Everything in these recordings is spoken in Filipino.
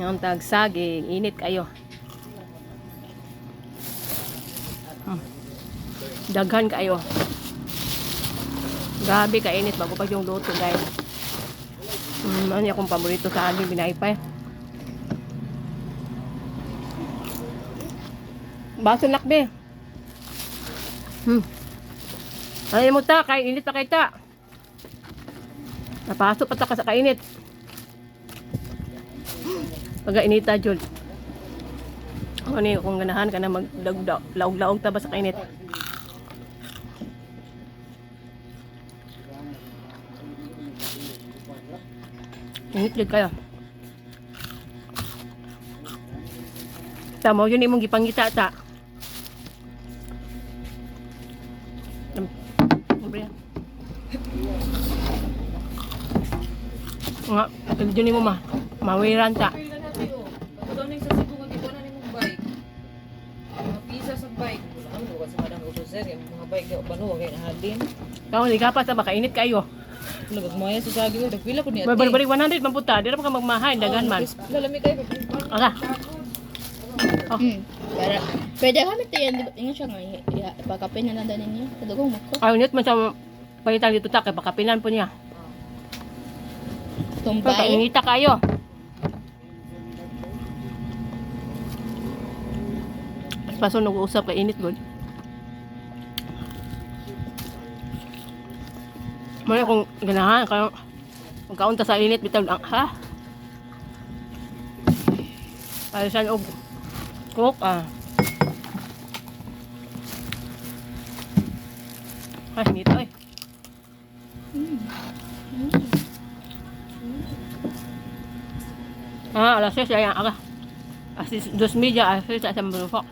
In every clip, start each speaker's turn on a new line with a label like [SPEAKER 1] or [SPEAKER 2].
[SPEAKER 1] Ang tag saging, init kayo. Daghan kayo. Grabe kainit bago pa yung luto, guys. Ano yung akong paborito sa akin, binaypay. Baso nakbe. Ay mo ta, kay init pa kay ta. Napasok pa ta ka sa kainit. Pag-inita, Jul. Ano yung kung ganahan ka na maglaog-laog ta ba sa kainit? Init lang kayo. Tama, yun imong gipangita ta. Nga, yun mo mawiran ta.
[SPEAKER 2] Ito ning sa Cebu nga gibuan ni mong bike. Mga pizza sa bike. Ano ba sa madang uto sir, yung mga bike ga bano kay nahalin.
[SPEAKER 1] Kao ni kapas sa makainit kayo.
[SPEAKER 2] Lugag mo yan sa sagi ko, dagpila ko ni ate.
[SPEAKER 1] Balik 100 man puta, dira pa ka magmahay dagan man.
[SPEAKER 2] Lalami kayo.
[SPEAKER 1] Ala. Oh.
[SPEAKER 3] Pwede kami tayo, ingat siya nga, ipakapin na lang din niya. Kadugong mo ko.
[SPEAKER 1] Ayaw niyot man sa palitan dito ta kay pakapinan po niya.
[SPEAKER 3] Tumbay.
[SPEAKER 1] Pagkainita kayo. Paso nag-uusap kay init good. Muna kung ganahan kayo magkaunta sa init bitaw lang ha. Alisan og cook Ay, nito eh. Alas 6 ayan aga. Asis 2:30 alas 6 sa Brufok.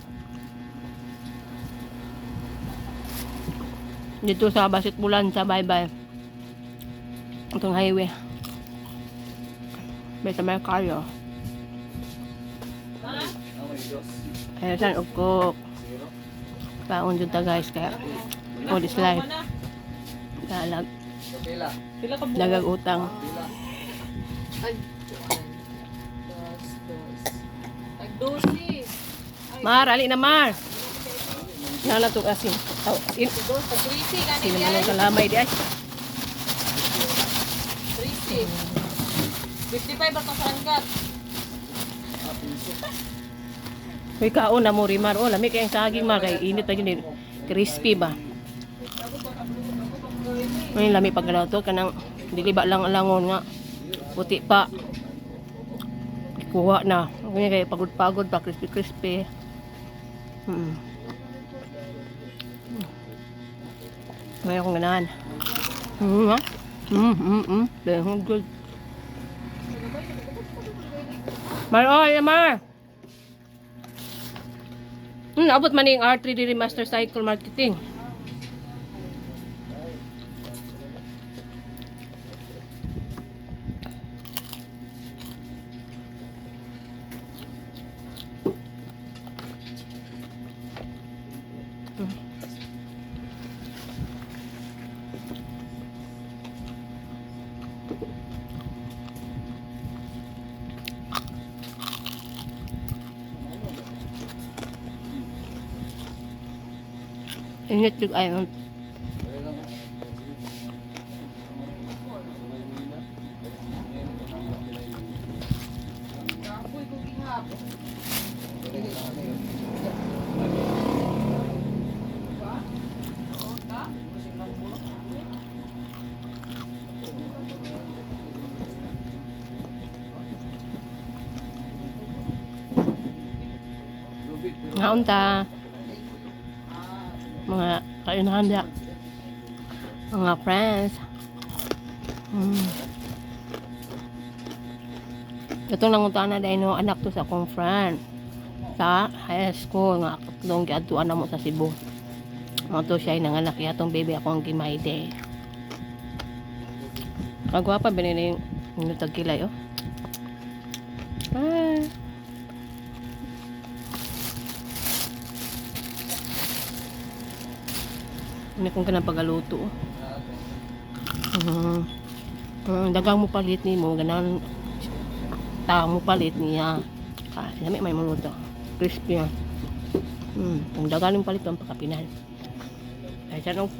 [SPEAKER 1] Dito sa Basit-Bulan sa Baybay. Itong highway. Beta Mercario. Ayan saan ugkok. Paon dyan ta guys kaya all is life. Kalag.
[SPEAKER 2] Pila ka buo?
[SPEAKER 1] Lagag utang.
[SPEAKER 2] Ay. Dosi.
[SPEAKER 1] Mar, ali na Mar. Nana to asin.
[SPEAKER 2] Dos, pag-greasy ka
[SPEAKER 1] Sino
[SPEAKER 2] ni
[SPEAKER 1] man ang kalamay di ay.
[SPEAKER 2] Greasy. 55 ba ito sa angkat?
[SPEAKER 1] Uy, kaon na mo Mar. Oh, lami kayang saging Mar. Kay init na yun. Crispy ba? Ay, lami pag to kanang diliba lang alangon nga. Puti pa. Kuha na. Kanya kay pagod-pagod pa. Crispy-crispy. May akong ganahan. Ha? Dahil good. Mar, oy, Mar! Naabot man yung R3D Remaster Cycle Marketing. Init yung ayun.
[SPEAKER 2] Kapoy ko gihapon.
[SPEAKER 1] Naunta. Mga kainahanda. Mga friends. Ito lang utana dahil no anak to sa akong friend. Sa high school nga katlong giadtuan na mo sa Cebu. Mga to siya nanganak yatong baby akong gimayde. Kagwapa binili yung tagkilay oh. Ah. Hindi kong kanang pagaluto. Dagang mo palit ni mo. Ganan Tamo palit niya. Lami may maluto. Crispy yan. Kung dagaling palit ang pakapinan. Ay, siya nung